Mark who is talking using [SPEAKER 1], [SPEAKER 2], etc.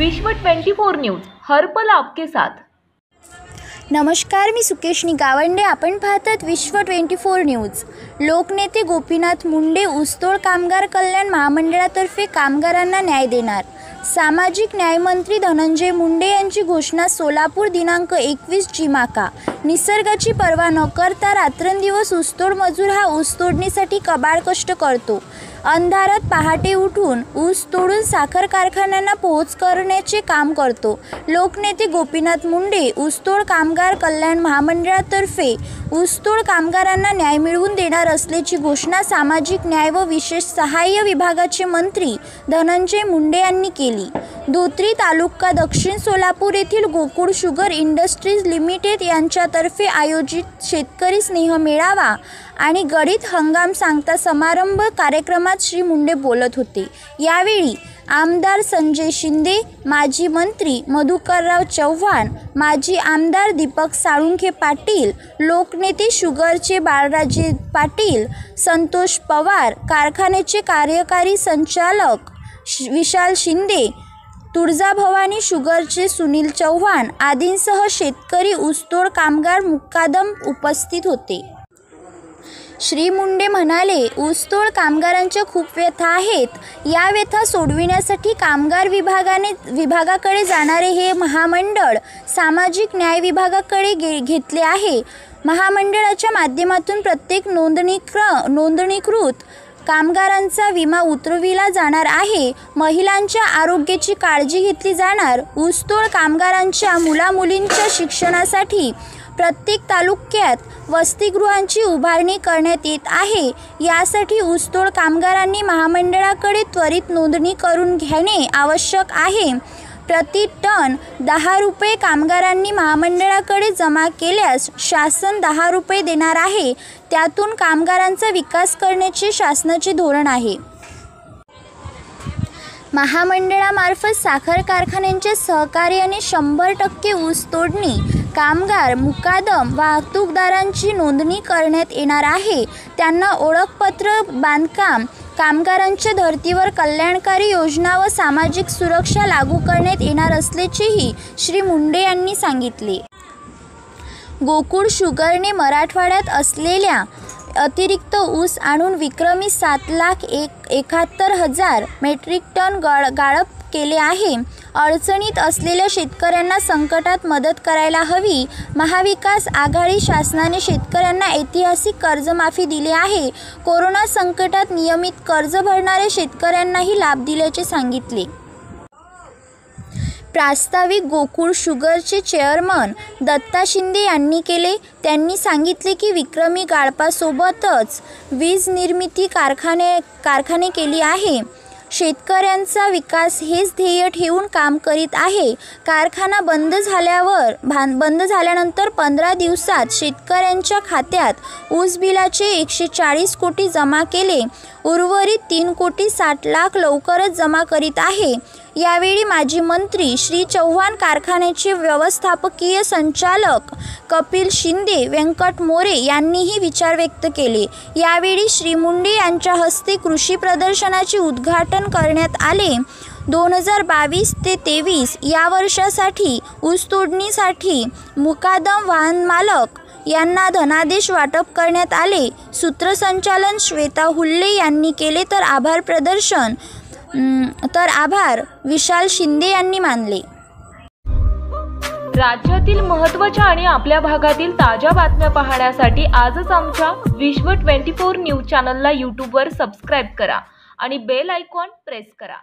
[SPEAKER 1] विश्व 24 न्यूज हर पल आपके साथ।
[SPEAKER 2] नमस्कार, मी सुकेशनी गावंडे। आपण पाहतात विश्व 24 न्यूज। लोकनेते गोपीनाथ मुंडे ऊसतोड कामगार कल्याण महामंडळातर्फे कामगारांना न्याय देणार। सामाजिक न्यायमंत्री धनंजय मुंडे यांची घोषणा। सोलापूर दिनांक 21 जिमाका। निसर्गाची पर्वा न करता रात्रंदिवस ऊसतोड मजूर हा ऊस तोडणीसाठी कबाड कष्ट करतो। अंधारात पहाटे उठून ऊस तोडून साखर कारखान्यांना पोहोच करण्याचे काम करतो। लोकनेते गोपीनाथ मुंडे ऊसतोड कामगार कल्याण महामंडळातर्फे ऊसतोड कामगारांना न्याय मिळवून देणार असल्याची घोषणा सामाजिक न्याय व विशेष सहाय्य विभागाचे मंत्री धनंजय मुंडे यांनी केली। धोत्री तालुका दक्षिण सोलापूर येथील गोकुळ शुगर इंडस्ट्रीज लिमिटेड यांच्यातर्फे आयोजित शेतकरी स्नेह मेळावा आणि गडीत हंगाम सांगता समारंभ कार्यक्रमात श्री मुंडे बोलत होते। यावेळी आमदार संजय शिंदे, माजी मंत्री मधुकरराव चव्हाण, माजी आमदार दीपक साळुंखे पाटील, लोकनेते शुगरचे बाळराजे पाटील, संतोष पवार, कारखान्याचे कार्यकारी संचालक विशाल शिंदे, तुळजाभवानी शुगरचे सुनील चव्हाण आदींसह शेतकरी ऊसतोड कामगार मुक्कादम उपस्थित होते। श्री मुंडे म्हणाले, ऊसतोड कामगारांच्या खूप व्यथा आहेत। या व्यथा सोडविण्यासाठी कामगार विभागाकडे जाणारे हे महामंडळ सामाजिक न्याय विभागाकडे घेतले आहे। महामंडळाच्या माध्यमातून प्रत्येक नोंदणीकृत कामगारांचा विमा उतरविला जाणार आहे। महिलांच्या आरोग्याची काळजी घेतली जाणार। ऊसतोड कामगारांच्या मुलामुलींच्या शिक्षणासाठी प्रत्येक तालुक्यात वसतिगृहांची उभारणी करण्यात येत आहे। यासाठी ऊसतोड कामगारांनी महामंडळाकडे त्वरित नोंदणी करून घेणे आवश्यक आहे। प्रति टन 10 रुपये कामगारांनी महामंडळाकडे जमा केल्यास शासन 10 रुपये देणार आहे। त्यातून कामगारांचा विकास करण्याचे शासनाचे धोरण आहे। महामंडळामार्फत साखर कारखान्यांच्या सहकार्याने 100% ऊस तोडणी कामगार मुकादम वाहतूकदारांची नोंदणी करण्यात येणार आहे। त्यांना ओळखपत्र, बांधकाम कामगारांच्या धर्तीवर कल्याणकारी योजना व सामाजिक सुरक्षा लागू करण्यात येणार असल्याचेही श्री मुंडे यांनी सांगितले। गोकुळ शुगरने मराठवाड्यात असलेल्या अतिरिक्त ऊस आणून विक्रमी 7,71,000 मेट्रिक टन गाळप केले आहे। अडचणीत असलेल्या शेतकऱ्यांना संकटात मदत करायला हवी। महाविकास आघाडी शासनाने शेतकऱ्यांना ऐतिहासिक कर्जमाफी दिली आहे। कोरोना संकटात नियमित कर्ज भरणाऱ्या शेतकऱ्यांनाही लाभ दिल्याचे सांगितले। प्रास्ताविक गोकुळ शुगरचे चेअरमन दत्ता शिंदे यांनी केले। त्यांनी सांगितले की विक्रमी गाळपासोबतच वीज निर्मिती कारखाने केली आहे। शेतकऱ्यांचा विकास हेच ध्येय ठेवून काम करीत आहे। कारखाना बंद झाल्यानंतर 15 दिवसात शेतकऱ्यांच्या खात्यात ऊस बिलाचे 140 कोटी जमा केले। उर्वरित 3,60 लाख लवकरच जमा करीत आहे। यावेळी माजी मंत्री श्री चव्हाण, कारखान्याचे व्यवस्थापकीय संचालक कपिल शिंदे, व्यंकट मोरे यांनीही विचार व्यक्त केले। यावेळी श्री मुंडे यांच्या हस्ते कृषी प्रदर्शनाचे उद्घाटन करण्यात आले। 2022 ते 23 या वर्षासाठी ऊस तोडणीसाठी मुकादम वाहन मालक यांना धनादेश वाटप करण्यात आले। सूत्रसंचालन श्वेता हुल्ले यांनी केले, तर आभार विशाल शिंदे यांनी मानले।
[SPEAKER 1] राज्यातील महत्त्वाच्या आणि आपल्या भागातील ताज्या बातम्या पाहण्यासाठी आजच आमच्या विश्व 24 न्यूज चॅनलला यूट्यूबवर सबस्क्राईब करा आणि बेल आयकॉन प्रेस करा।